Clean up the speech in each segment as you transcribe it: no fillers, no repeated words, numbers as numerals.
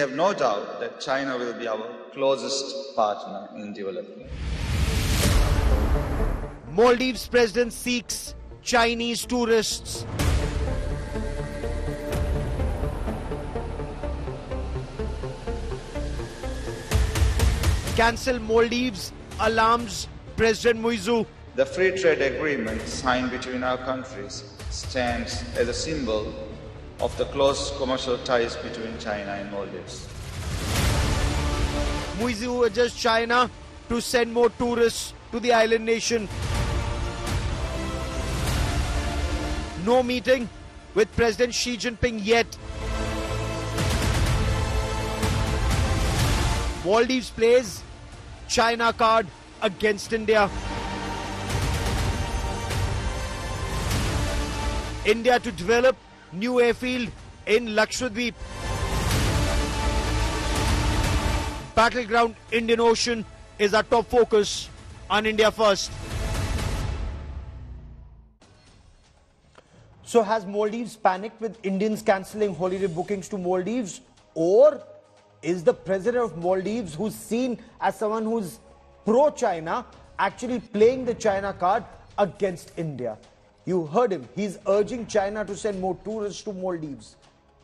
have no doubt that China will be our closest partner in development. Maldives president seeks Chinese tourists. Cancel Maldives alarms President Muizzou. The free trade agreement signed between our countries stands as a symbol of the close commercial ties between China and Maldives. Muizzou urges China to send more tourists to the island nation. No meeting with President Xi Jinping yet. Maldives plays China card against India. India to develop new airfield in Lakshadweep. Battleground Indian Ocean is our top focus on India First. So has Maldives panicked with Indians cancelling holiday bookings to Maldives, or is the president of Maldives, who's seen as someone who's pro-China, actually playing the China card against India? You heard him. He's urging China to send more tourists to Maldives.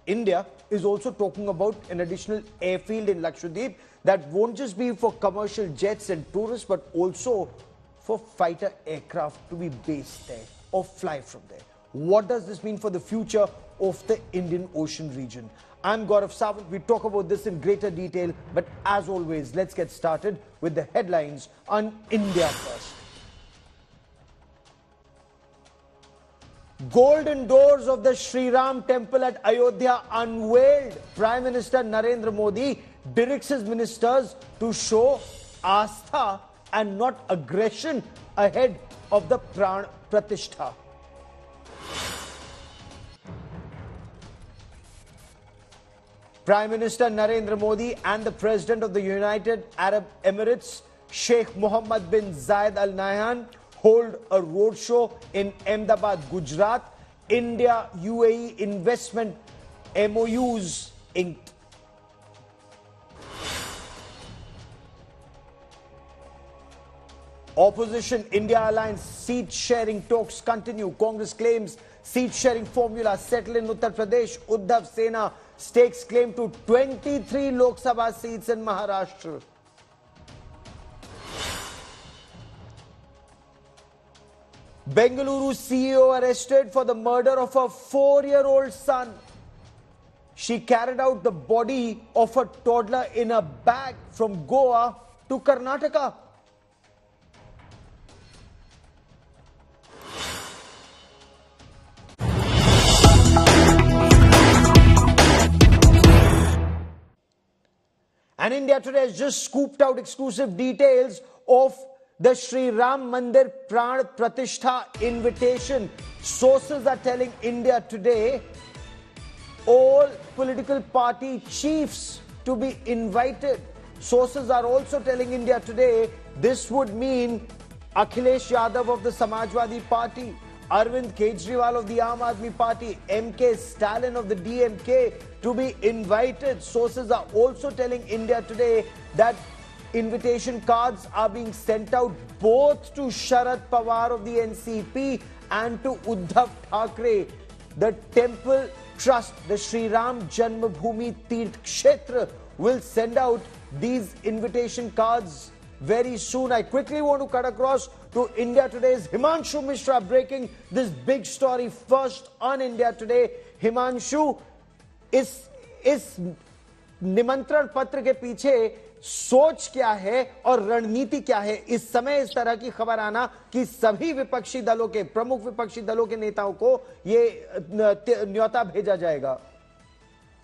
India is also talking about an additional airfield in Lakshadweep that won't just be for commercial jets and tourists, but also for fighter aircraft to be based there or fly from there. What does this mean for the future of the Indian Ocean region? I'm Gaurav Sawant. We talk about this in greater detail, but as always, let's get started with the headlines on India First. Golden doors of the Sri Ram temple at Ayodhya unveiled. Prime Minister Narendra Modi directs his ministers to show astha and not aggression ahead of the Pran Pratishtha. Prime Minister Narendra Modi and the President of the United Arab Emirates, Sheikh Mohammad bin Zayed Al Nahyan, hold a roadshow in Ahmedabad, Gujarat. India-UAE investment MOUs inked. Opposition India Alliance seat sharing talks continue. Congress claims seat sharing formula settled in Uttar Pradesh. Uddhav Sena stakes claim to 23 Lok Sabha seats in Maharashtra. Bengaluru CEO arrested for the murder of a 4-year-old son. She carried out the body of a toddler in a bag from Goa to Karnataka. And India Today has just scooped out exclusive details of the Sri Ram Mandir Pran Pratishtha invitation. Sources are telling India Today all political party chiefs to be invited. Sources are also telling India Today this would mean Akhilesh Yadav of the Samajwadi Party, Arvind Kejriwal of the Aam Aadmi Party, M.K. Stalin of the DMK to be invited. Sources are also telling India Today that invitation cards are being sent out both to Sharad Pawar of the NCP and to Uddhav Thackeray. The temple trust, the Sri Ram Janmabhoomi Tirth Kshetra, will send out these invitation cards very soon. I quickly want to cut across to India Today's Himanshu Mishra breaking this big story first on India Today. Himanshu, इस निमंत्रण पत्र के पीछे सोच क्या है और रणनीति क्या है? इस समय इस तरह की खबर आना कि सभी विपक्षी दलों के प्रमुख विपक्षी दलों के नेताओं को ये न्योता भेजा जाएगा।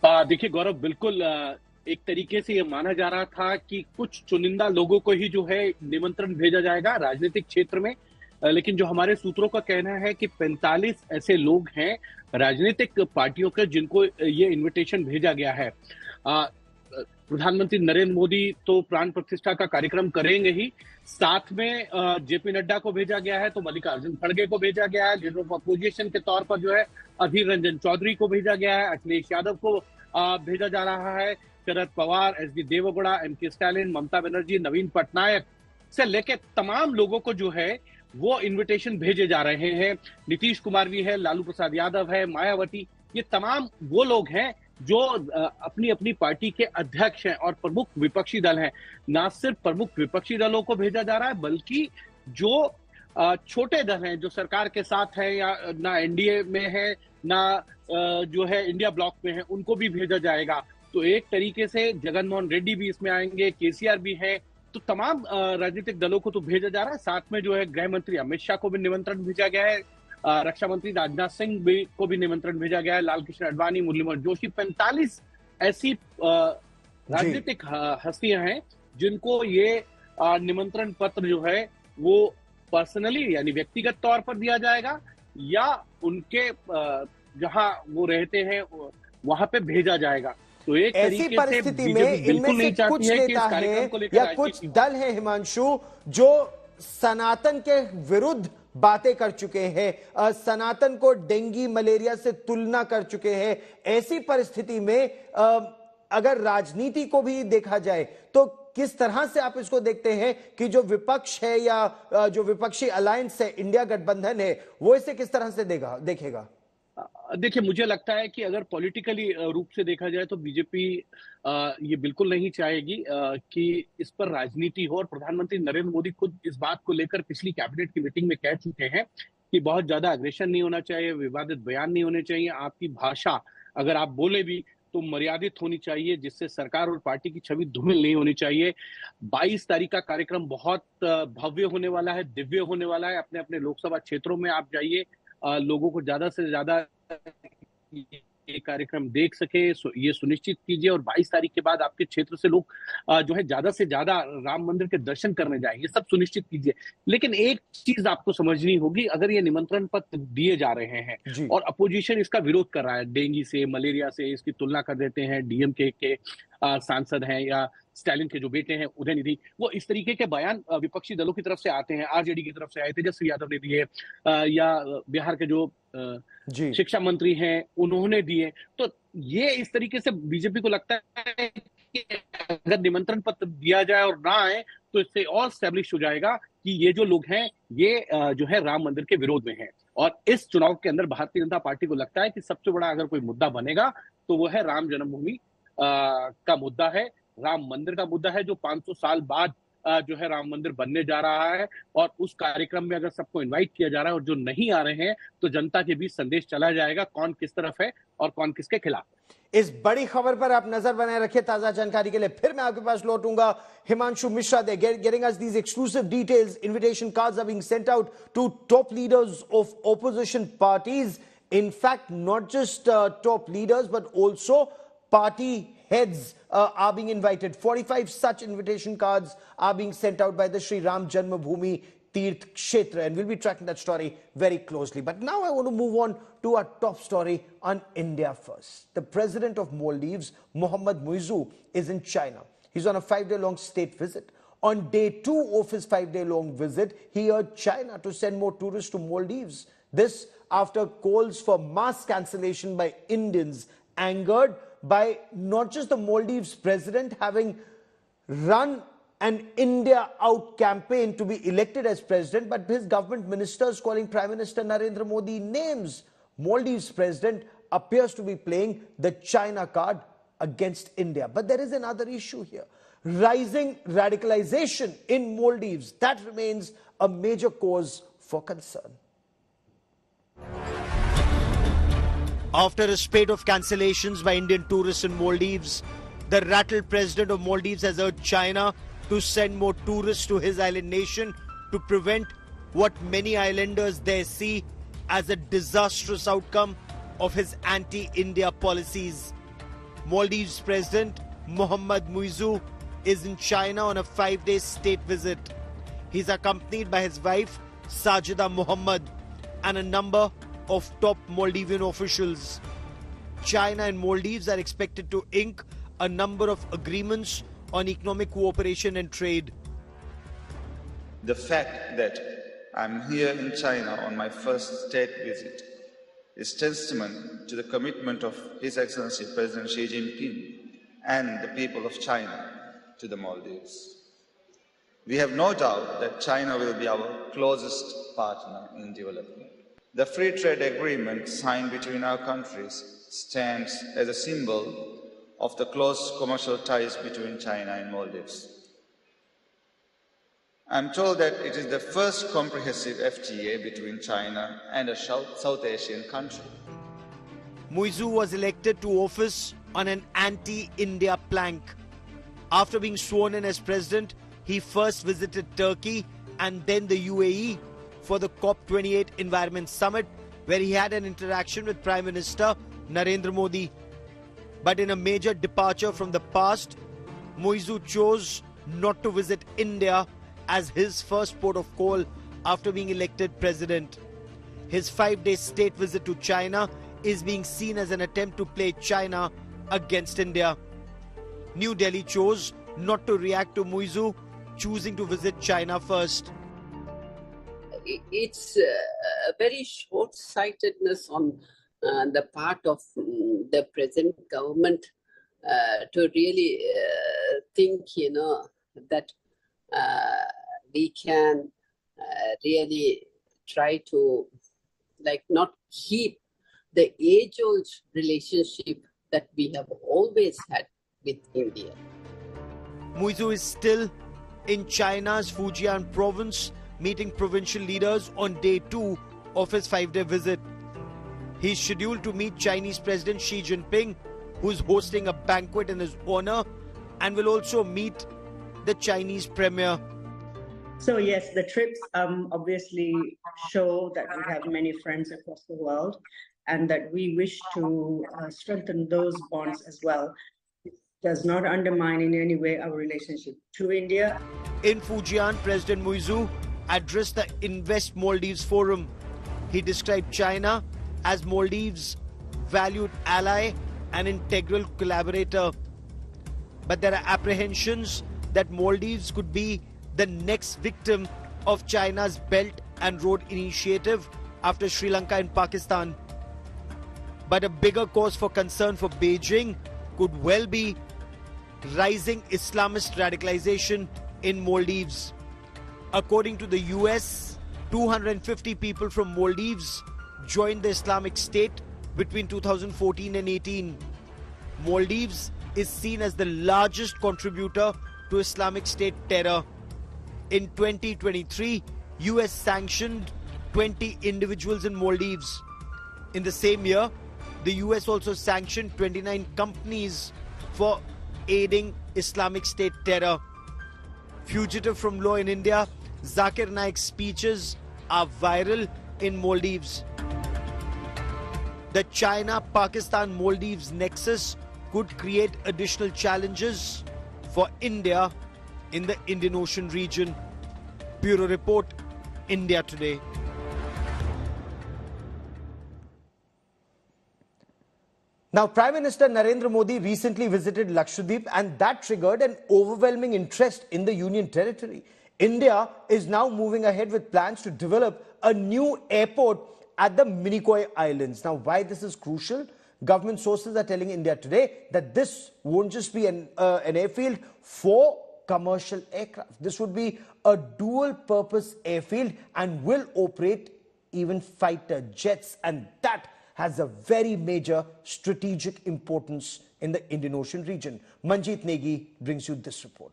देखिए गौरव, बिल्कुल एक तरीके से ये माना जा रहा था कि कुछ चुनिंदा लोगों को ही जो है निमंत्रण भेजा जाएगा राजनीतिक क्षेत्र में, लेकिन जो हमारे सूत्रों का कहना है कि 45 ऐसे लोग हैं राजनीतिक पार्टियों के जिनको ये इनविटेशन भेजा गया है। प्रधानमंत्री नरेंद्र मोदी तो प्राण प्रतिष्ठा का कार्यक्रम करेंगे ही, साथ में जेपी नड्डा को भेजा गया है, तो मल्लिकार्जुन खड़गे को भेजा गया है, लीडर ऑफ अपोजिशन के तौर पर जो है अधीर रंजन चौधरी को भेजा गया है, अखिलेश यादव को भेजा जा रहा है, Sharad Pawar, S D Deve Gowda, M K Stalin, Mamata Banerjee, Naveen Patnaik से लेके तमाम लोगों को जो है वो इनविटेशन भेजे जा रहे हैं। नीतीश कुमार भी है, लालू प्रसाद यादव है, मायावती, ये तमाम वो लोग हैं जो अपनी अपनी पार्टी के अध्यक्ष हैं और प्रमुख विपक्षी दल हैं। ना सिर्फ प्रमुख विपक्षी दलों को भेजा जा रहा है, बल्कि जो छोटे दल हैं जो सरकार के साथ हैं या ना एनडीए में है ना जो है इंडिया ब्लॉक में है, उनको भी भेजा जाएगा। तो एक तरीके से जगनमोहन रेड्डी भी इसमें आएंगे, केसीआर भी है, तो तमाम राजनीतिक दलों को तो भेजा जा रहा है। साथ में जो है गृह मंत्री अमित शाह को भी निमंत्रण भेजा गया है, रक्षा मंत्री राजनाथ सिंह को भी निमंत्रण भेजा गया है, लाल कृष्ण आडवाणी, मुरली मनोहर जोशी, 45 ऐसी राजनीतिक हस्तियां हैं जिनको ये निमंत्रण पत्र जो है वो पर्सनली यानी व्यक्तिगत तौर पर दिया जाएगा या उनके जहां वो रहते हैं वहां पे भेजा जाएगा। तो एक ऐसी परिस्थिति में इनमें से कुछ नेता हैं या कुछ दल हैं हिमांशु जो सनातन के विरुद्ध बातें कर चुके हैं, सनातन को डेंगू मलेरिया से तुलना कर चुके हैं। ऐसी परिस्थिति में अगर राजनीति को भी देखा जाए तो किस तरह से आप इसको देखते हैं कि जो विपक्ष है या जो विपक्षी अलायंस है, इंडिया गठबंधन है, वो इसे किस तरह से देखेगा? देखिए, मुझे लगता है कि अगर पॉलिटिकली रूप से देखा जाए तो बीजेपी ये बिल्कुल नहीं चाहेगी कि इस पर राजनीति हो। और प्रधानमंत्री नरेंद्र मोदी खुद इस बात को लेकर पिछली कैबिनेट की मीटिंग में कह चुके हैं कि बहुत ज्यादा अग्रेशन नहीं होना चाहिए, विवादित बयान नहीं होने चाहिए, आपकी भाषा अगर आप बोले भी तो मर्यादित होनी चाहिए, जिससे सरकार और पार्टी की छवि धूमिल नहीं होनी चाहिए। 22 तारीख का कार्यक्रम बहुत भव्य होने वाला है, दिव्य होने वाला है। अपने अपने लोकसभा क्षेत्रों में आप जाइए, लोगों को ज्यादा से ज्यादा ये कार्यक्रम देख सके, ये सुनिश्चित कीजिए। और 22 तारीख के बाद आपके क्षेत्र से लोग जो है ज्यादा से ज्यादा राम मंदिर के दर्शन करने जाएंगे, सब सुनिश्चित कीजिए। लेकिन एक चीज आपको समझनी होगी, अगर ये निमंत्रण पत्र दिए जा रहे हैं और अपोजिशन इसका विरोध कर रहा है, डेंगू से, मलेरिया से इसकी तुलना कर देते हैं, डीएमके के सांसद हैं या स्टालिन के जो बेटे हैं उदयनिधि, वो इस तरीके के बयान विपक्षी दलों की तरफ से आते हैं, आरजेडी की तरफ से आए, तेजस्वी यादव ने दिए या बिहार के जो शिक्षा मंत्री हैं उन्होंने दिए। तो ये इस तरीके से बीजेपी को लगता है कि अगर निमंत्रण पत्र दिया जाए और ना आए तो इससे और स्टैब्लिश हो जाएगा कि ये जो लोग हैं ये जो है राम मंदिर के विरोध में हैं। और इस चुनाव के अंदर भारतीय जनता पार्टी को लगता है कि सबसे बड़ा अगर कोई मुद्दा बनेगा तो वो है राम जन्मभूमि का मुद्दा है, राम मंदिर का मुद्दा है, जो 500 साल बाद जो है राम मंदिर बनने जा रहा है। और उस कार्यक्रम में अगर सबको इनवाइट किया जा रहा है और जो नहीं आ रहे हैं तो जनता के बीच संदेश चला जाएगा कौन किस तरफ है और कौन किसके खिलाफ। इस बड़ी खबर पर आप नजर बनाए रखिए। ताजा जानकारी के लिए फिर मैं आपके पास लौटूंगा। हिमांशु मिश्रा दे getting us these exclusive details. Invitation cards are being sent out to top leaders of opposition parties. In fact, not just top leaders but also party heads are being invited. 45 such invitation cards are being sent out by the Sri Ram Janmabhoomi Tirth Kshetra, and we'll be tracking that story very closely. But now I want to move on to our top story on India first. The President of Maldives, Mohammad Muizzou, is in China. He's on a 5-day-long state visit. On day 2 of his 5-day-long visit, he urged China to send more tourists to Maldives. This after calls for mass cancellation by Indians, angered by not just the Maldives president having run an India out campaign to be elected as president, but his government ministers calling Prime Minister Narendra Modi names. Maldives president appears to be playing the China card against India. But there is another issue here. Rising radicalization in Maldives, that remains a major cause for concern. After a spate of cancellations by Indian tourists in Maldives, the rattled president of Maldives has urged China to send more tourists to his island nation to prevent what many islanders there see as a disastrous outcome of his anti-India policies. Maldives President Mohammad Muizzou is in China on a 5-day state visit. He's accompanied by his wife Sajida Mohammad and a number of top Maldivian officials. China and Maldives are expected to ink a number of agreements on economic cooperation and trade. The fact that I'm here in China on my first state visit is testament to the commitment of His Excellency President Xi Jinping and the people of China to the Maldives. We have no doubt that China will be our closest partner in development. The free trade agreement signed between our countries stands as a symbol of the close commercial ties between China and Maldives. I'm told that it is the first comprehensive FTA between China and a South Asian country. Muizzou was elected to office on an anti-India plank. After being sworn in as president, he first visited Turkey and then the UAE for the COP28 Environment Summit, where he had an interaction with Prime Minister Narendra Modi. But in a major departure from the past, Muizzou chose not to visit India as his first port of call after being elected president. His 5-day state visit to China is being seen as an attempt to play China against India. New Delhi chose not to react to Muizzou choosing to visit China first. It's a very short-sightedness on the part of the present government to really think, that we can really try to not keep the age-old relationship that we have always had with India. Muizzou is still in China's Fujian province, meeting provincial leaders on day 2 of his 5-day visit. He's scheduled to meet Chinese President Xi Jinping, who's hosting a banquet in his honor, and will also meet the Chinese Premier. So yes, the trips obviously show that we have many friends across the world and that we wish to strengthen those bonds as well. It does not undermine in any way our relationship to India. In Fujian, President Muizzou addressed the Invest Maldives Forum. He described China as Maldives' valued ally and integral collaborator. But there are apprehensions that Maldives could be the next victim of China's Belt and Road Initiative after Sri Lanka and Pakistan. But a bigger cause for concern for Beijing could well be rising Islamist radicalization in Maldives. According to the US, 250 people from Maldives joined the Islamic State between 2014 and 18. Maldives is seen as the largest contributor to Islamic State terror. In 2023, US sanctioned 20 individuals in Maldives. In the same year, the US also sanctioned 29 companies for aiding Islamic State terror. Fugitive from law in India, Zakir Naik's speeches are viral in Maldives. The China-Pakistan-Maldives nexus could create additional challenges for India in the Indian Ocean region. Bureau Report, India Today. Now, Prime Minister Narendra Modi recently visited Lakshadweep, and that triggered an overwhelming interest in the Union territory. India is now moving ahead with plans to develop a new airport at the Minicoy Islands. Now, why this is crucial? Government sources are telling India Today that this won't just be an airfield for commercial aircraft. This would be a dual-purpose airfield and will operate even fighter jets, and that has a very major strategic importance in the Indian Ocean region. Manjeet Negi brings you this report.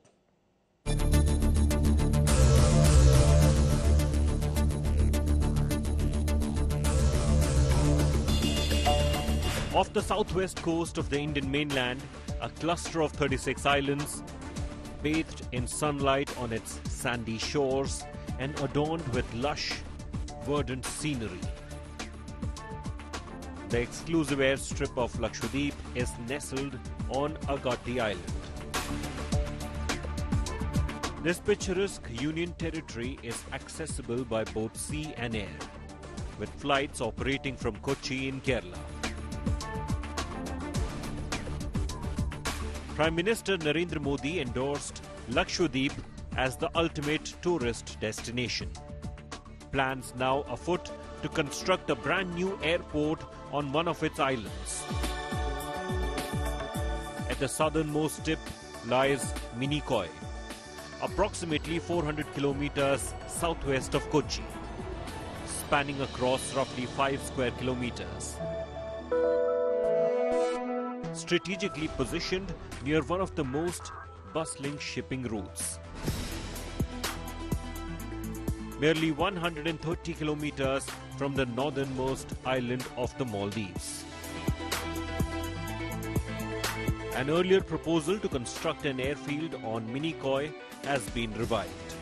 Off the southwest coast of the Indian mainland, a cluster of 36 islands, bathed in sunlight on its sandy shores and adorned with lush, verdant scenery. The exclusive airstrip of Lakshadweep is nestled on Agatti Island. This picturesque Union territory is accessible by both sea and air, with flights operating from Kochi in Kerala. Prime Minister Narendra Modi endorsed Lakshadweep as the ultimate tourist destination. Plans now afoot to construct a brand new airport on one of its islands. At the southernmost tip lies Minicoy, approximately 400 kilometers southwest of Kochi, spanning across roughly 5 square kilometers. Strategically positioned near one of the most bustling shipping routes. Merely 130 kilometers from the northernmost island of the Maldives. An earlier proposal to construct an airfield on Minicoy has been revived,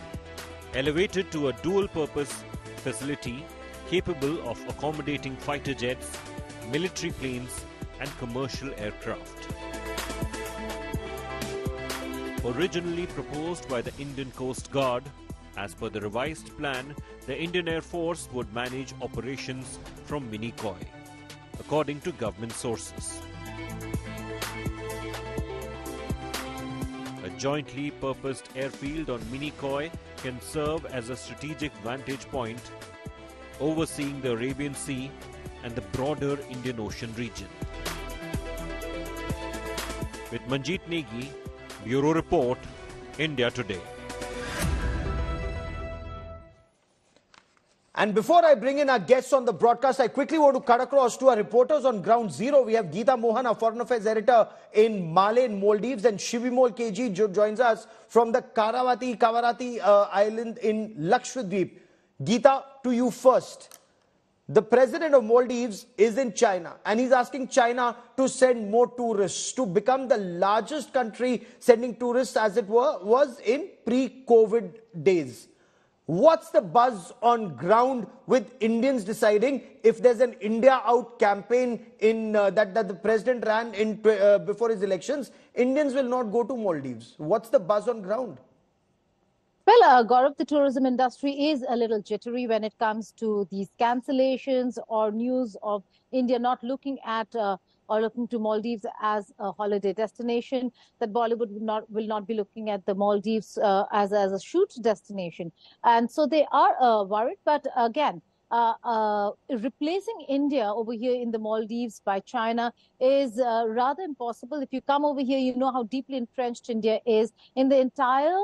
elevated to a dual-purpose facility capable of accommodating fighter jets, military planes and commercial aircraft. Originally proposed by the Indian Coast Guard, as per the revised plan, the Indian Air Force would manage operations from Minicoy, according to government sources. A jointly purposed airfield on Minicoy can serve as a strategic vantage point, overseeing the Arabian Sea and the broader Indian Ocean region. With Manjeet Negi, Bureau Report, India Today. And before I bring in our guests on the broadcast, I quickly want to cut across to our reporters on ground zero. We have Geeta Mohan, our Foreign Affairs Editor in Malé in Maldives, and Shivimol KG joins us from the Kavarati Island in Lakshadweep. Geeta, to you first. The President of Maldives is in China, and he's asking China to send more tourists, to become the largest country sending tourists, as it was in pre-COVID days. What's the buzz on ground with Indians deciding if there's an India Out campaign in that the President ran in before his elections, Indians will not go to Maldives? What's the buzz on ground? Well, Gaurav, the tourism industry is a little jittery when it comes to these cancellations or news of India not looking at or looking to Maldives as a holiday destination, that Bollywood will not be looking at the Maldives as a shoot destination. And so they are worried. But again, replacing India over here in the Maldives by China is rather impossible. If you come over here, you know how deeply entrenched India is in the entire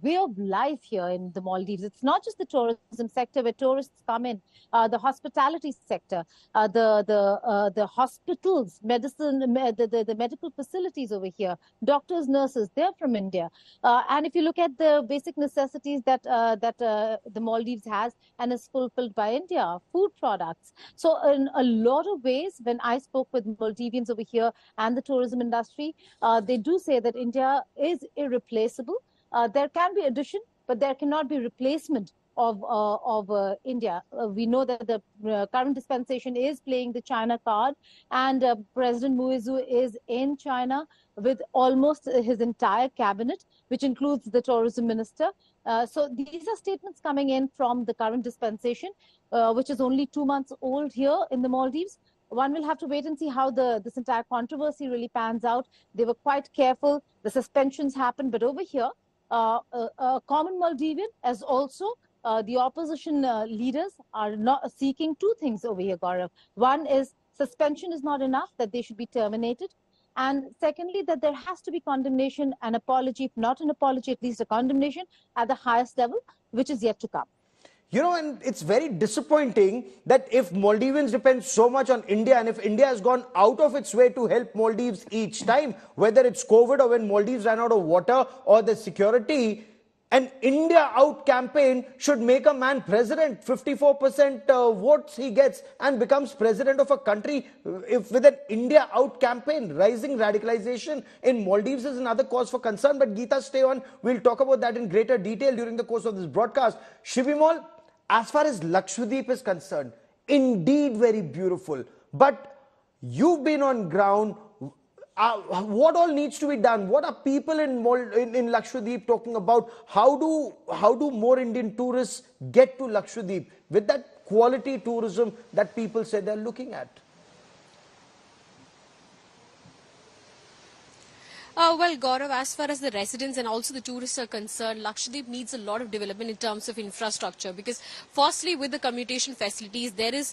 way of life here in the Maldives. It's not just the tourism sector where tourists come in, the hospitality sector, the hospitals, medicine, the medical facilities over here, doctors, nurses, they're from India. And if you look at the basic necessities that the Maldives has and is fulfilled by India, food products. So in a lot of ways, when I spoke with Maldivians over here and the tourism industry, they do say that India is irreplaceable. There can be addition, but there cannot be replacement of India. We know that the current dispensation is playing the China card, and President Muizzou is in China with almost his entire cabinet, which includes the tourism minister. So these are statements coming in from the current dispensation, which is only 2 months old here in the Maldives. One will have to wait and see how this entire controversy really pans out. They were quite careful. The suspensions happened, but over here, a common Maldivian, as also the opposition leaders are not seeking two things over here, Gaurav. One is suspension is not enough, that they should be terminated. And secondly, that there has to be condemnation and apology, if not an apology, at least a condemnation at the highest level, which is yet to come. You know, and it's very disappointing that if Maldivians depend so much on India, and if India has gone out of its way to help Maldives each time, whether it's COVID or when Maldives ran out of water or the security, an India Out campaign should make a man president. 54% votes he gets and becomes president of a country with an India Out campaign. Rising radicalization in Maldives is another cause for concern. But Geeta, stay on. We'll talk about that in greater detail during the course of this broadcast. Shivimol, as far as Lakshadweep is concerned, indeed very beautiful. But you've been on ground. What all needs to be done? What are people in Lakshadweep talking about? How do more Indian tourists get to Lakshadweep with that quality tourism that people say they're looking at? Well, Gaurav, as far as the residents and also the tourists are concerned, Lakshadweep needs a lot of development in terms of infrastructure because, firstly, with the commutation facilities, there is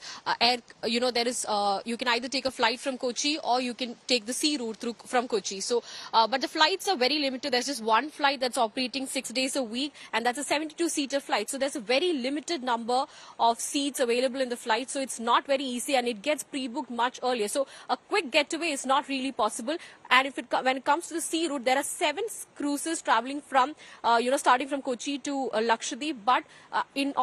you can either take a flight from Kochi or you can take the sea route from Kochi. So, but the flights are very limited. There's just one flight that's operating 6 days a week, and that's a 72-seater flight. So there's a very limited number of seats available in the flight. So it's not very easy, and it gets pre-booked much earlier. So a quick getaway is not really possible. And when it comes to the sea route, there are 7 cruises traveling from, starting from Kochi to Lakshadweep. But in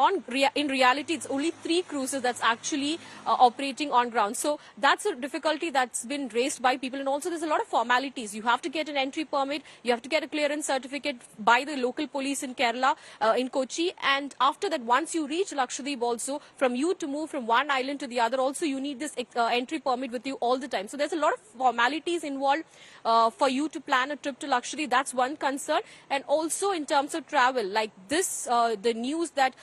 reality, it's only 3 cruises that's actually operating on ground. So that's a difficulty that's been raised by people. And also, there's a lot of formalities. You have to get an entry permit. You have to get a clearance certificate by the local police in Kerala, in Kochi. And after that, once you reach Lakshadweep also, from you to move from one island to the other, also you need this entry permit with you all the time. So there's a lot of formalities involved for you to plan a trip to Lakshadweep. That's one concern. And also in terms of travel, like this, the news that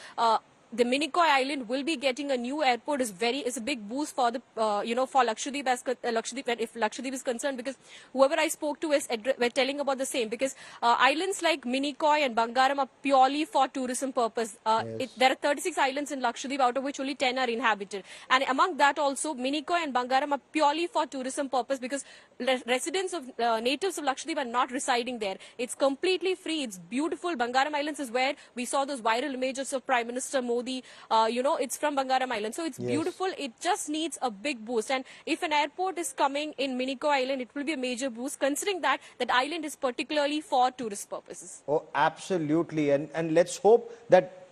the Minicoy Island will be getting a new airport is a big boost for the for Lakshadweep if Lakshadweep is concerned, because whoever I spoke to were telling about the same, because islands like Minicoy and Bangaram are purely for tourism purpose. Yes. There are 36 islands in Lakshadweep, out of which only 10 are inhabited, and among that also Minicoy and Bangaram are purely for tourism purpose because residents of natives of Lakshadweep are not residing there. It's completely free. It's beautiful. Bangaram Islands is where we saw those viral images of Prime Minister Modi. It's from Bangaram Island. So it's beautiful. It just needs a big boost. And if an airport is coming in Minicoy Island, it will be a major boost, considering that island is particularly for tourist purposes. Oh, absolutely. And let's hope that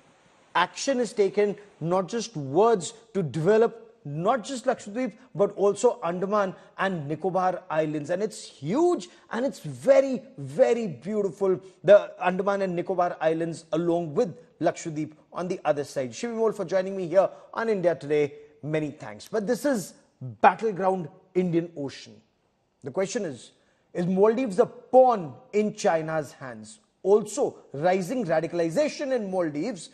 action is taken, not just words, to develop not just Lakshadweep, but also Andaman and Nicobar Islands. And it's huge and it's very, very beautiful. The Andaman and Nicobar Islands along with Lakshadweep on the other side. Shivi Mol for joining me here on India Today. Many thanks. But this is battleground Indian Ocean. The question is Maldives a pawn in China's hands? Also, rising radicalization in Maldives,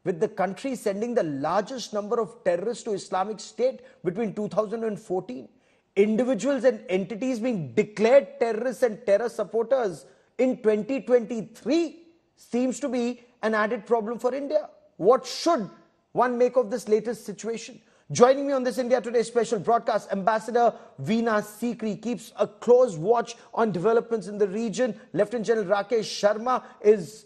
with the country sending the largest number of terrorists to Islamic State between 2014. Individuals and entities being declared terrorists and terror supporters in 2023 seems to be an added problem for India. What should one make of this latest situation? Joining me on this India Today special broadcast, Ambassador Veena Sikri keeps a close watch on developments in the region. Lieutenant General Rakesh Sharma is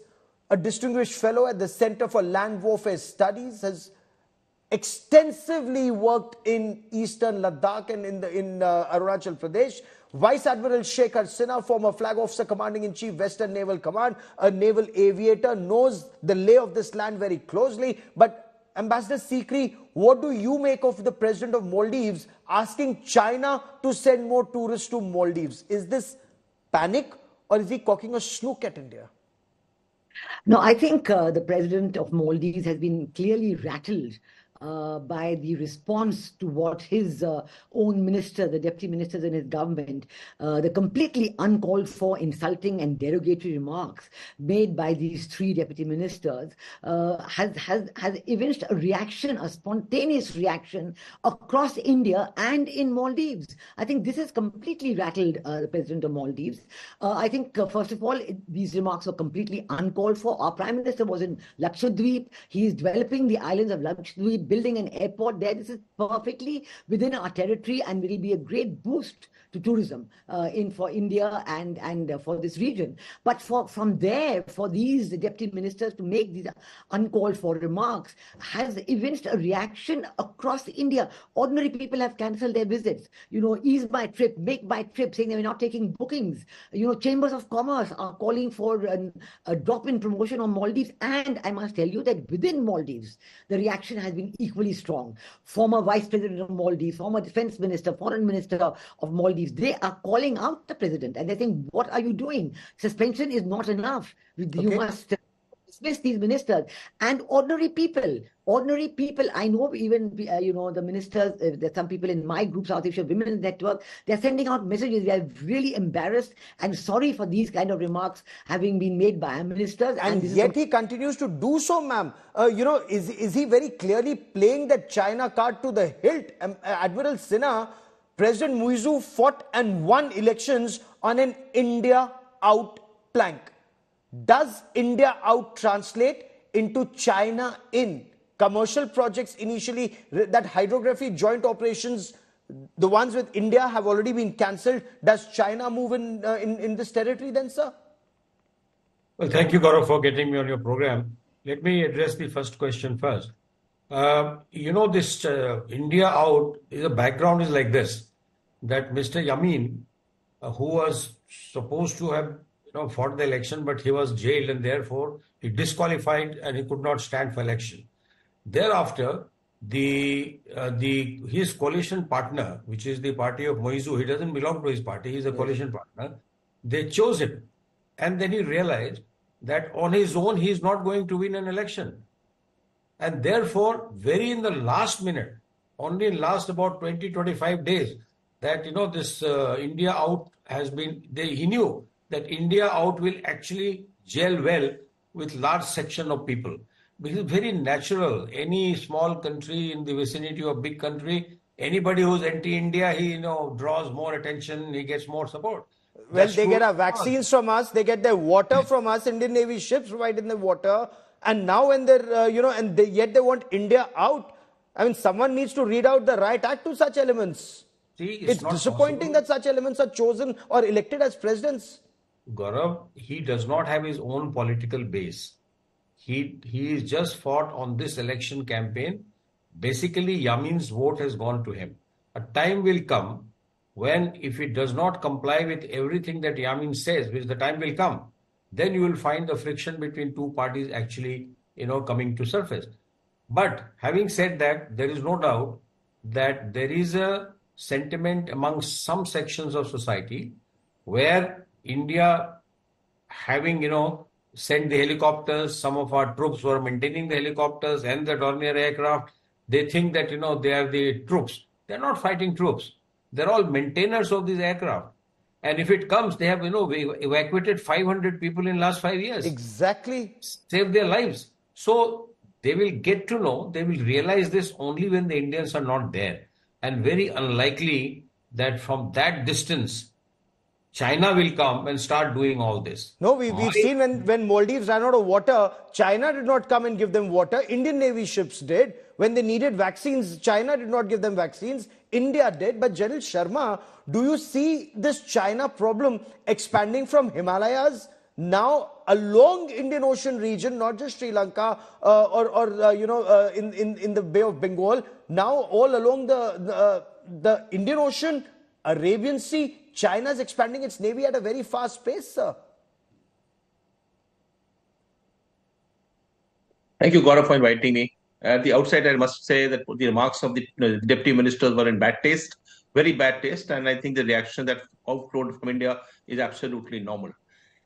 a distinguished fellow at the Center for Land Warfare Studies, has extensively worked in eastern Ladakh and in Arunachal Pradesh. Vice Admiral Shekhar Sinha, former Flag Officer Commanding-in-Chief, Western Naval Command, a naval aviator, knows the lay of this land very closely. But Ambassador Sikri, what do you make of the President of Maldives asking China to send more tourists to Maldives? Is this panic or is he cocking a snook at India? No, I think the president of Maldives has been clearly rattled by the response to what his own minister, the deputy ministers in his government, the completely uncalled for, insulting and derogatory remarks made by these 3 deputy ministers has evinced a reaction, a spontaneous reaction across India and in Maldives. I think this has completely rattled the president of Maldives. I think, first of all, these remarks were completely uncalled for. Our prime minister was in Lakshadweep. He is developing the islands of Lakshadweep, building an airport there. This is perfectly within our territory and will be a great boost to tourism for India and for this region. But from there, for these deputy ministers to make these uncalled for remarks has evinced a reaction across India. Ordinary people have cancelled their visits. Ease my trip, make my trip, saying they were not taking bookings. Chambers of commerce are calling for a drop in promotion on Maldives. And I must tell you that within Maldives, the reaction has been equally strong. Former Vice President of Maldives, former Defense Minister, Foreign Minister of Maldives, they are calling out the president and they're saying, what are you doing? Suspension is not enough. You must dismiss these ministers. And ordinary people, I know even, the ministers, there's some people in my group, South Asia Women's Network, they're sending out messages. They're really embarrassed and sorry for these kind of remarks having been made by our ministers. And yet he continues to do so, ma'am. Is he very clearly playing that China card to the hilt? Admiral Sinha, President Muizzou fought and won elections on an India out plank. Does India out translate into China in? Commercial projects initially, that hydrography joint operations, the ones with India have already been cancelled. Does China move in this territory then, sir? Well, thank you, Gaurav, for getting me on your program. Let me address the first question first. This India out, the background is like this, that Mr. Yamin, who was supposed to have fought the election, but he was jailed and therefore he disqualified and he could not stand for election. Thereafter, his coalition partner, which is the party of Muizzou, he doesn't belong to his party, he's a coalition partner, they chose him. And then he realized that on his own, he is not going to win an election. And therefore, very in the last minute, only in last about 20-25 days, that, this India out has been, he knew that India out will actually gel well with large section of people. Because it's very natural. Any small country in the vicinity of big country, anybody who's anti-India, he, draws more attention, he gets more support. Well, they get our vaccines from us, they get their water from us, Indian Navy ships providing the water, and now when they're, yet they want India out. I mean, someone needs to read out the right act to such elements. See, it's disappointing that such elements are chosen or elected as presidents. Gaurav, he does not have his own political base. He is just fought on this election campaign. Basically, Yamin's vote has gone to him. A time will come when, if it does not comply with everything that Yamin says, which the time will come, then you will find the friction between two parties actually, coming to surface. But having said that, there is no doubt that there is a sentiment among some sections of society where India, having, sent the helicopters, some of our troops were maintaining the helicopters and the Dornier aircraft, they think that, they are the troops. They're not fighting troops. They're all maintainers of these aircraft. And if it comes, they have, evacuated 500 people in last 5 years. Exactly. Saved their lives. So they will get to know, they will realize this only when the Indians are not there. And very unlikely that from that distance, China will come and start doing all this. No, we've seen when Maldives ran out of water, China did not come and give them water. Indian Navy ships did. When they needed vaccines, China did not give them vaccines. India did. But General Sharma, do you see this China problem expanding from Himalayas now along Indian Ocean region, not just Sri Lanka in the Bay of Bengal, now all along the Indian Ocean, Arabian Sea? China is expanding its navy at a very fast pace, sir. Thank you, Gaurav, for inviting me. At the outset, I must say that the remarks of the deputy ministers were in bad taste, very bad taste, and I think the reaction that outflowed from India is absolutely normal.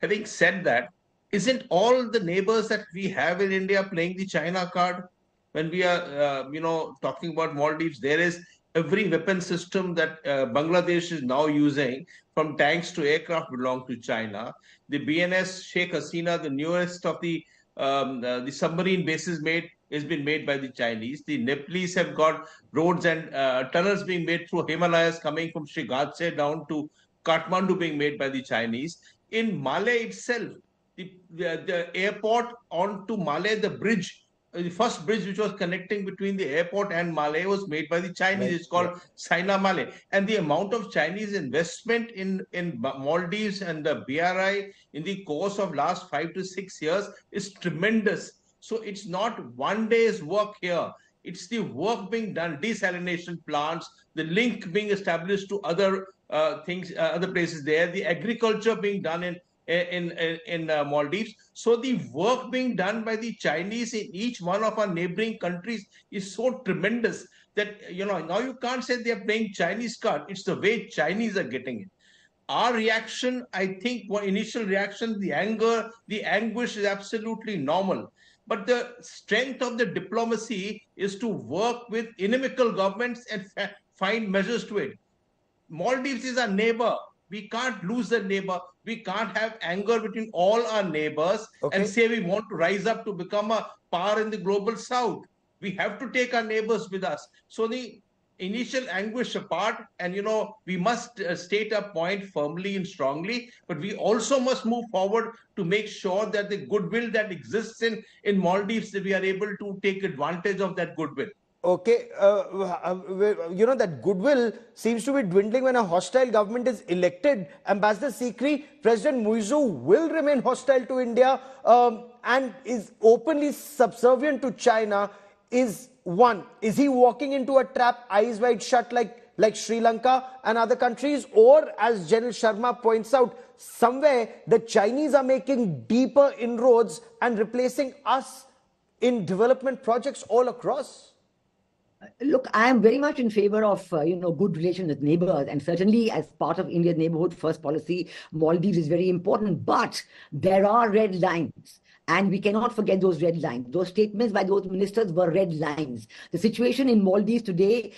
Having said that, isn't all the neighbors that we have in India playing the China card? When we are, talking about Maldives, there is every weapon system that Bangladesh is now using, from tanks to aircraft, belong to China. The BNS Sheikh Hasina, the newest of the submarine bases has been made by the Chinese. The Nepalese have got roads and tunnels being made through Himalayas, coming from Sri Gatse down to Kathmandu, being made by the Chinese. In Malé itself, the airport onto Malé, the bridge, the first bridge which was connecting between the airport and Malé was made by the Chinese. It's called Sina Malé. And the amount of Chinese investment in Maldives and the BRI in the course of last 5 to 6 years is tremendous. So it's not one day's work here. It's the work being done, desalination plants, the link being established to other things, other places there, the agriculture being done in Maldives. So the work being done by the Chinese in each one of our neighboring countries is so tremendous that, now you can't say they're playing Chinese card. It's the way Chinese are getting it. Our reaction, I think, initial reaction, the anger, the anguish is absolutely normal. But the strength of the diplomacy is to work with inimical governments and find measures to it. Maldives is our neighbor. We can't lose the neighbor. We can't have anger between all our neighbors and say we want to rise up to become a power in the global south. We have to take our neighbors with us. So the initial anguish apart, and we must state a point firmly and strongly, but we also must move forward to make sure that the goodwill that exists in Maldives, that we are able to take advantage of that goodwill. Okay, that goodwill seems to be dwindling when a hostile government is elected. Ambassador Sikri, President Muizzou will remain hostile to India and is openly subservient to China. Is he walking into a trap, eyes wide shut, like Sri Lanka and other countries? Or, as General Sharma points out, somewhere the Chinese are making deeper inroads and replacing us in development projects all across? Look, I am very much in favor of good relations with neighbors, and certainly as part of India's neighborhood first policy, Maldives is very important. But there are red lines. And we cannot forget those red lines. Those statements by those ministers were red lines. The situation in Maldives today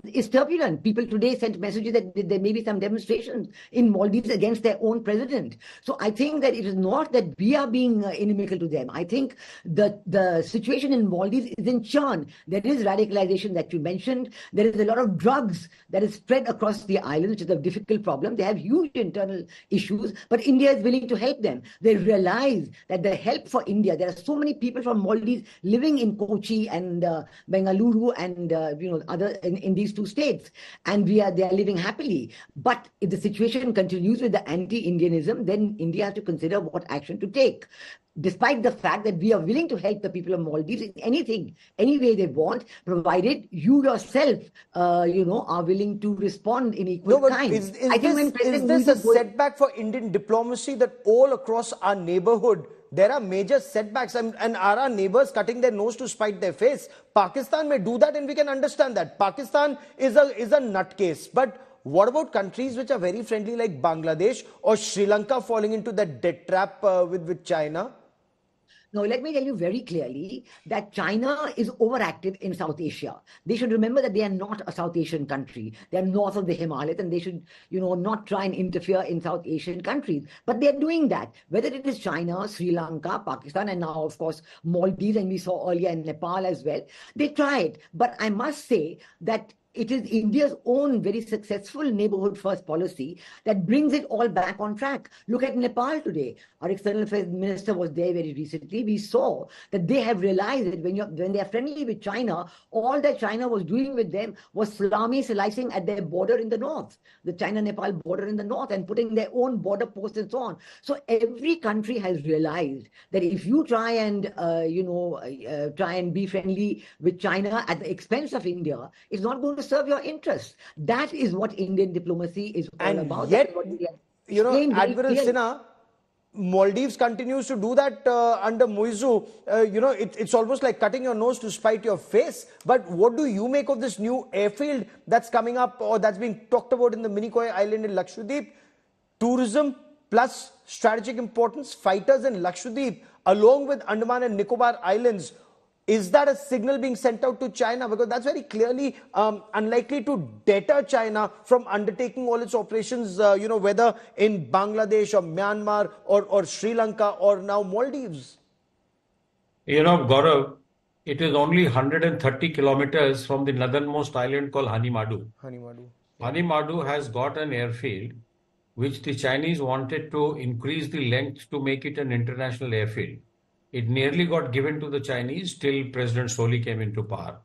is turbulent. People today sent messages that there may be some demonstrations in Maldives against their own president. So I think that it is not that we are being inimical to them. I think the situation in Maldives is in churn. There is radicalization that you mentioned. There is a lot of drugs that is spread across the island, which is a difficult problem. They have huge internal issues, but India is willing to help them. They realize that the help for India, there are so many people from Maldives living in Kochi and Bengaluru and other in these two states, and they are living happily. But if the situation continues with the anti-Indianism, then India has to consider what action to take. Despite the fact that we are willing to help the people of Maldives in anything, any way they want, provided you yourself, are willing to respond in equal kind. Is this a setback for Indian diplomacy that all across our neighborhood there are major setbacks, and are our neighbors cutting their nose to spite their face? Pakistan may do that, and we can understand that. Pakistan is a nutcase, but what about countries which are very friendly like Bangladesh or Sri Lanka falling into that debt trap with China? Now, let me tell you very clearly that China is overactive in South Asia. They should remember that they are not a South Asian country. They are north of the Himalayas, and they should, not try and interfere in South Asian countries. But they are doing that, whether it is China, Sri Lanka, Pakistan, and now, of course, Maldives, and we saw earlier in Nepal as well. They tried. But I must say that it is India's own very successful neighborhood first policy that brings it all back on track. Look at Nepal today. Our external affairs minister was there very recently. We saw that they have realized that when they are friendly with China, all that China was doing with them was salami slicing at their border in the north, the China-Nepal border in the north, and putting their own border posts and so on. So every country has realized that if you try and be friendly with China at the expense of India, it's not going to serve your interests. That is what Indian diplomacy is all about. Yet, Admiral Sinha, Maldives continues to do that under Muizzou. It's almost like cutting your nose to spite your face. But what do you make of this new airfield that's coming up, or that's being talked about in the Minicoy Island in Lakshadweep? Tourism plus strategic importance, fighters in Lakshadweep along with Andaman and Nicobar Islands. Is that a signal being sent out to China? Because that's very clearly unlikely to deter China from undertaking all its operations, whether in Bangladesh or Myanmar or Sri Lanka or now Maldives. Gaurav, it is only 130 kilometers from the northernmost island called Hanimadu. Hanimadu has got an airfield which the Chinese wanted to increase the length to make it an international airfield. It nearly got given to the Chinese till President Soli came into power.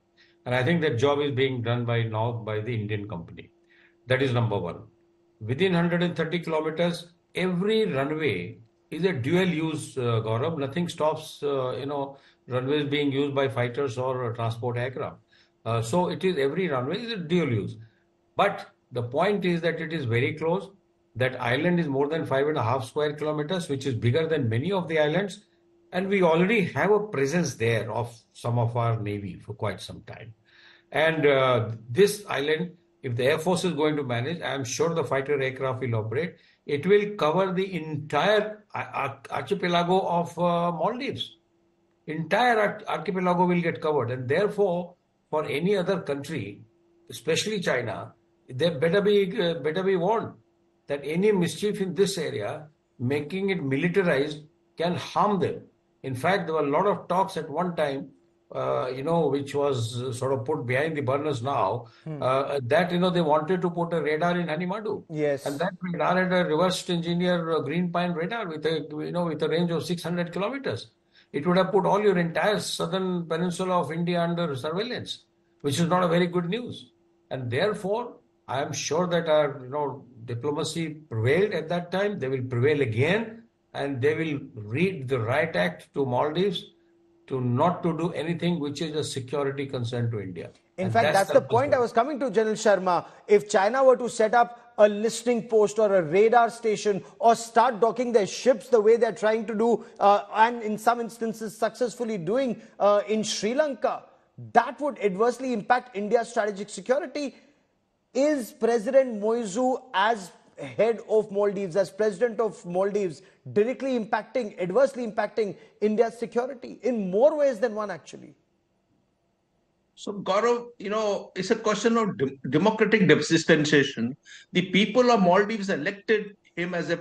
And I think that job is being done by the Indian company. That is number one. Within 130 kilometers, every runway is a dual use, Gaurav. Nothing stops, runways being used by fighters or transport aircraft. So every runway is a dual use. But the point is that it is very close. That island is more than 5.5 square kilometers, which is bigger than many of the islands. And we already have a presence there of some of our Navy for quite some time. And this island, if the Air Force is going to manage, I am sure the fighter aircraft will operate. It will cover the entire archipelago of Maldives. Entire archipelago will get covered. And therefore, for any other country, especially China, they better be warned that any mischief in this area, making it militarized, can harm them. In fact, there were a lot of talks at one time which was sort of put behind the burners now, that, they wanted to put a radar in Hanimadu. Yes. And that radar had a reversed engineer green pine radar with a range of 600 kilometers. It would have put all your entire southern peninsula of India under surveillance, which is not a very good news. And therefore, I am sure that our, diplomacy prevailed at that time. They will prevail again, and they will read the right act to Maldives to not to do anything which is a security concern to India. In fact, that's the point I was coming to, General Sharma. If China were to set up a listening post or a radar station or start docking their ships the way they're trying to do, and in some instances successfully doing in Sri Lanka, that would adversely impact India's strategic security. Is President Muizzou, as head of Maldives, as president of Maldives, adversely impacting India's security in more ways than one, actually? So, Gaurav, it's a question of democratic dispensation. The people of Maldives elected him as their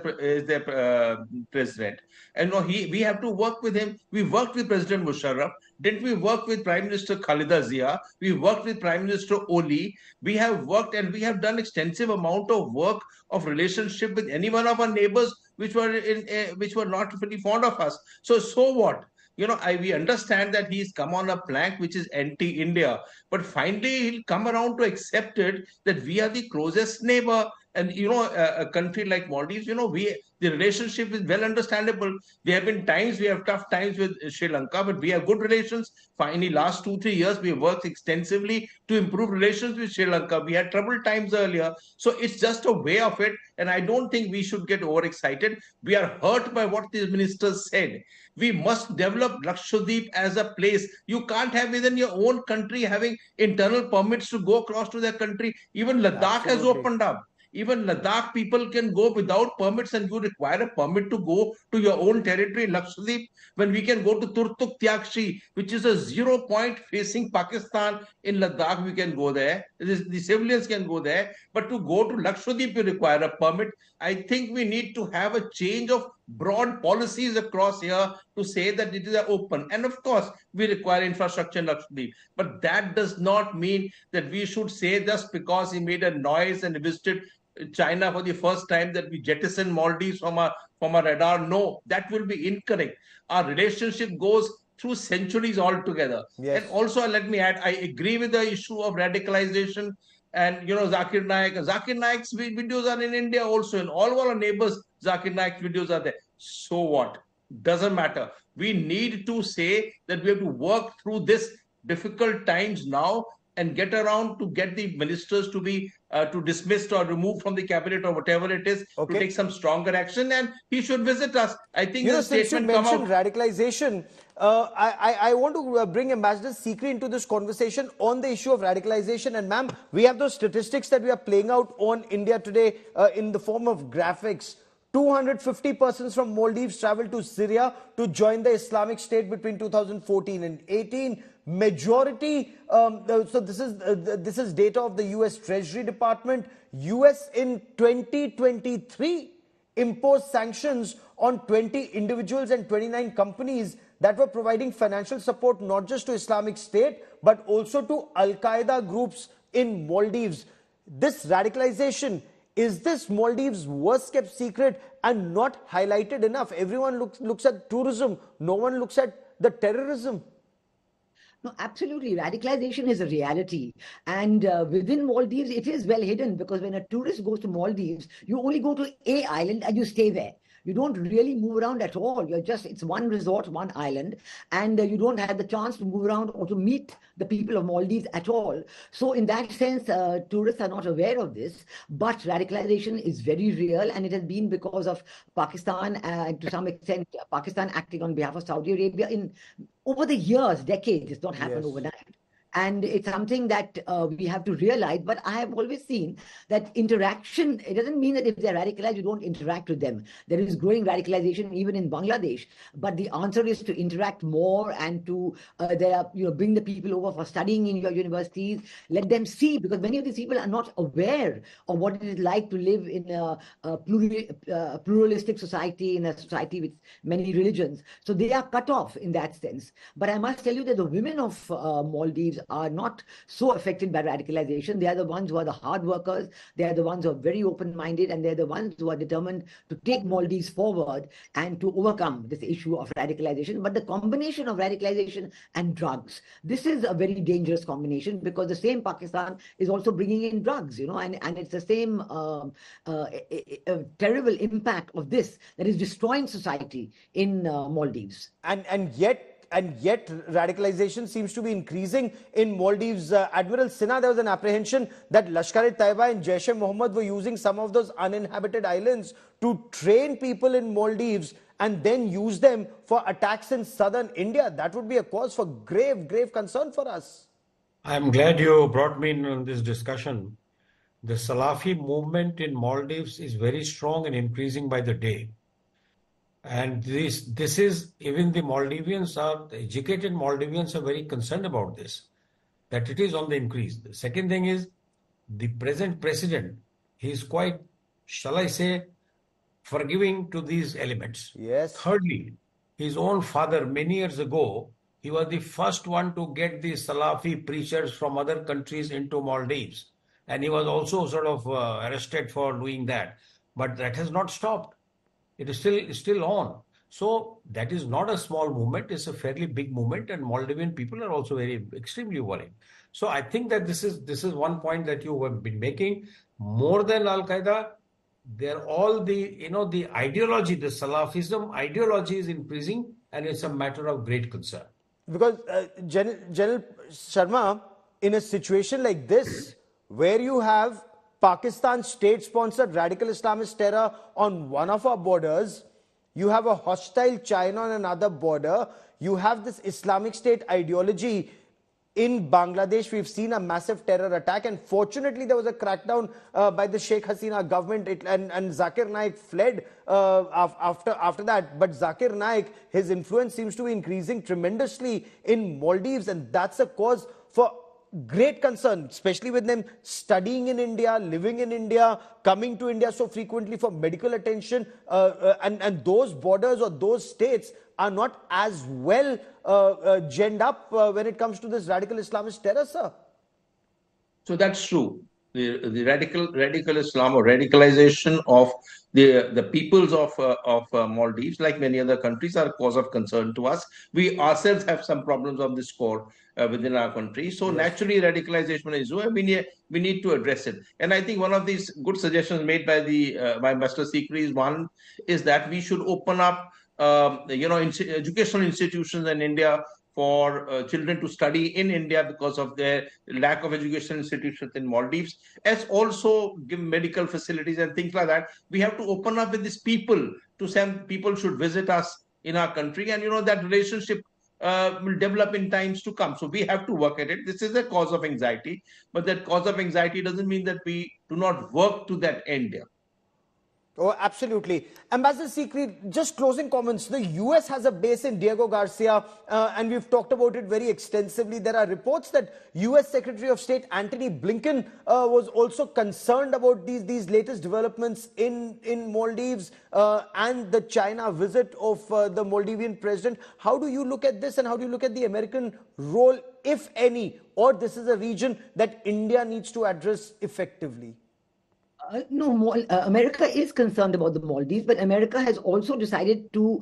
president. And we have to work with him. We worked with President Musharraf. Didn't we work with Prime Minister Khalida Zia? We worked with Prime Minister Oli. We have worked and we have done extensive amount of work of relationship with any one of our neighbors which were not pretty fond of us. So what? We understand that he's come on a plank which is anti-India, but finally he'll come around to accept it that we are the closest neighbor. And, a country like Maldives, the relationship is well understandable. There have been times, we have tough times with Sri Lanka, but we have good relations. Finally, last 2-3 years, we have worked extensively to improve relations with Sri Lanka. We had troubled times earlier. So it's just a way of it. And I don't think we should get overexcited. We are hurt by what the ministers said. We must develop Lakshadweep as a place. You can't have within your own country having internal permits to go across to their country. Even Ladakh has opened up. Even Ladakh people can go without permits, and you require a permit to go to your own territory, Lakshadweep, when we can go to Turtuk Tyakshi, which is a 0 point facing Pakistan in Ladakh. We can go there. The civilians can go there. But to go to Lakshadweep, you require a permit. I think we need to have a change of broad policies across here to say that it is open. And of course, we require infrastructure in Lakshadweep. But that does not mean that we should say just because he made a noise and visited China for the first time that we jettison Maldives from our radar. No, that will be incorrect. Our relationship goes through centuries altogether. Yes. And also, let me add, I agree with the issue of radicalization. And, Zakir Naik. Zakir Naik's videos are in India also. In all of our neighbors, Zakir Naik's videos are there. So what? Doesn't matter. We need to say that we have to work through this difficult times now and get around to get the ministers to be dismissed or removed from the cabinet or whatever it is, to take some stronger action, and he should visit us. I think the statement since you mentioned radicalization, I want to bring Ambassador Sikri into this conversation on the issue of radicalization. And ma'am, we have those statistics that we are playing out on India Today in the form of graphics. 250 persons from Maldives traveled to Syria to join the Islamic State between 2014 and 18. Majority, so this is data of the US Treasury Department. US in 2023 imposed sanctions on 20 individuals and 29 companies that were providing financial support not just to Islamic State but also to Al-Qaeda groups in Maldives. This radicalization, is this Maldives' worst kept secret and not highlighted enough? Everyone looks at tourism. No one looks at the terrorism. No, absolutely. Radicalization is a reality. And within Maldives, it is well hidden, because when a tourist goes to Maldives, you only go to a island and you stay there. You don't really move around at all. It's one resort, one island, and you don't have the chance to move around or to meet the people of Maldives at all. So in that sense, tourists are not aware of this, but radicalization is very real, and it has been because of Pakistan, and to some extent, Pakistan acting on behalf of Saudi Arabia over the years, decades. It's not happened overnight. And it's something that we have to realize. But I have always seen that interaction, it doesn't mean that if they're radicalized, you don't interact with them. There is growing radicalization even in Bangladesh. But the answer is to interact more and to bring the people over for studying in your universities, let them see, because many of these people are not aware of what it is like to live in a pluralistic society, in a society with many religions. So they are cut off in that sense. But I must tell you that the women of Maldives are not so affected by radicalization. They are the ones who are the hard workers. They are the ones who are very open-minded, and they're the ones who are determined to take Maldives forward and to overcome this issue of radicalization. But the combination of radicalization and drugs, this is a very dangerous combination, because the same Pakistan is also bringing in drugs, and it's the same terrible impact of this that is destroying society in Maldives. And yet radicalization seems to be increasing in Maldives. Admiral Sinha, there was an apprehension that Lashkar-e-Taiba and Jaish-e-Mohammed were using some of those uninhabited islands to train people in Maldives and then use them for attacks in southern India. That would be a cause for grave concern for us. I'm glad you brought me in on this discussion. The Salafi movement in Maldives is very strong and increasing by the day. And this is, even the educated Maldivians are very concerned about this, that it is on the increase. The second thing is, the present president, he is quite, shall I say, forgiving to these elements. Yes. Thirdly, his own father, many years ago, he was the first one to get the Salafi preachers from other countries into Maldives. And he was also sort of arrested for doing that. But that has not stopped. It is still on. So that is not a small movement. It's a fairly big movement, and Maldivian people are also extremely worried. So I think that this is one point that you have been making. More than Al-Qaeda, they're all the ideology, the Salafism ideology is increasing, and it's a matter of great concern. Because General Sharma, in a situation like this, where you have Pakistan state-sponsored radical Islamist terror on one of our borders, you have a hostile China on another border, you have this Islamic State ideology in Bangladesh. We've seen a massive terror attack, and fortunately there was a crackdown by the Sheikh Hasina government, and Zakir Naik fled after that. But Zakir Naik, his influence seems to be increasing tremendously in Maldives, and that's a cause for great concern, especially with them studying in India, living in India, coming to India so frequently for medical attention, and those borders or those states are not as well genned up when it comes to this radical Islamist terror, sir. So that's true. The radical Islam or radicalization of the peoples of Maldives, like many other countries, are a cause of concern to us. We ourselves have some problems of this score within our country. So naturally, radicalization is we need to address it. And I think one of these good suggestions made by by Ambassador Sikri is that we should open up educational institutions in India for children to study in India because of their lack of educational institutions in Maldives, as also give medical facilities and things like that. We have to open up with these people to say people should visit us in our country, and that relationship will develop in times to come. So we have to work at it. This is a cause of anxiety, but that cause of anxiety doesn't mean that we do not work to that end there. Oh, absolutely. Ambassador Sikri, just closing comments. The US has a base in Diego Garcia, and we've talked about it very extensively. There are reports that US Secretary of State Antony Blinken was also concerned about these latest developments in Maldives and the China visit of the Maldivian president. How do you look at this, and how do you look at the American role, if any, or this is a region that India needs to address effectively? No, America is concerned about the Maldives, but America has also decided to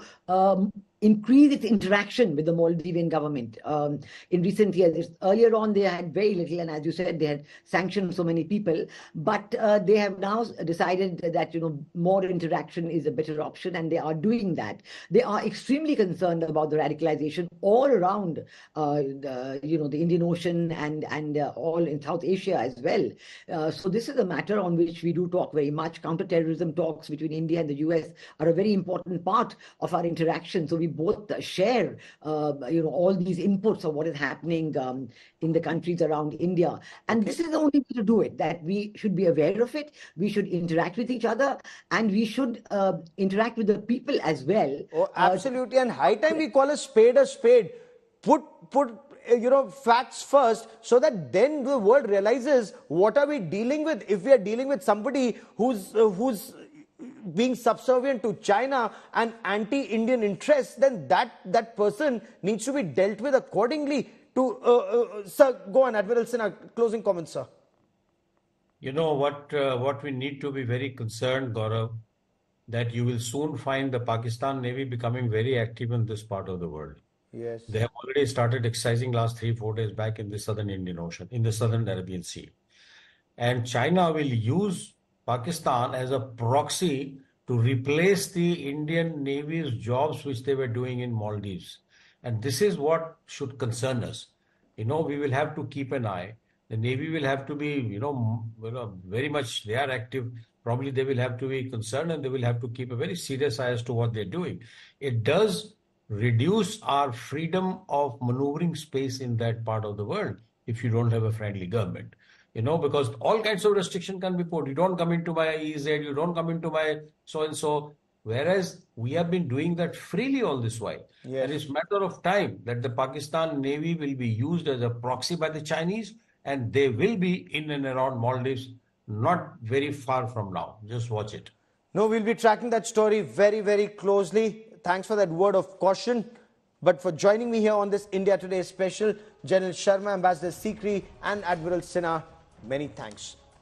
increase its interaction with the Maldivian government in recent years. Earlier on, they had very little, and as you said, they had sanctioned so many people. But they have now decided that more interaction is a better option, and they are doing that. They are extremely concerned about the radicalization all around the Indian Ocean and all in South Asia as well. So this is a matter on which we do talk very much. Counterterrorism talks between India and the US are a very important part of our interaction. So we both share, all these inputs of what is happening in the countries around India. And this is the only way to do it, that we should be aware of it, we should interact with each other, and we should interact with the people as well. Oh, absolutely. And high time we call a spade a spade. Put facts first, so that then the world realizes what are we dealing with. If we are dealing with somebody who's being subservient to China and anti-Indian interests, then that person needs to be dealt with accordingly. Sir, go on, Admiral Sinha, closing comments, sir. You know what we need to be very concerned, Gaurav, that you will soon find the Pakistan Navy becoming very active in this part of the world. Yes. They have already started exercising last 3-4 days back in the southern Indian Ocean, in the southern Arabian Sea. And China will use Pakistan as a proxy to replace the Indian Navy's jobs which they were doing in Maldives. And this is what should concern us. We will have to keep an eye. The Navy will have to be, very much, they are active. Probably they will have to be concerned, and they will have to keep a very serious eye as to what they're doing. It does reduce our freedom of maneuvering space in that part of the world if you don't have a friendly government. Because all kinds of restriction can be put. You don't come into my EZ, you don't come into my so-and-so. Whereas we have been doing that freely all this while. Yes. And it's a matter of time that the Pakistan Navy will be used as a proxy by the Chinese, and they will be in and around Maldives not very far from now. Just watch it. No, we'll be tracking that story very, very closely. Thanks for that word of caution. But for joining me here on this India Today special, General Sharma, Ambassador Sikri, and Admiral Sinha, many thanks.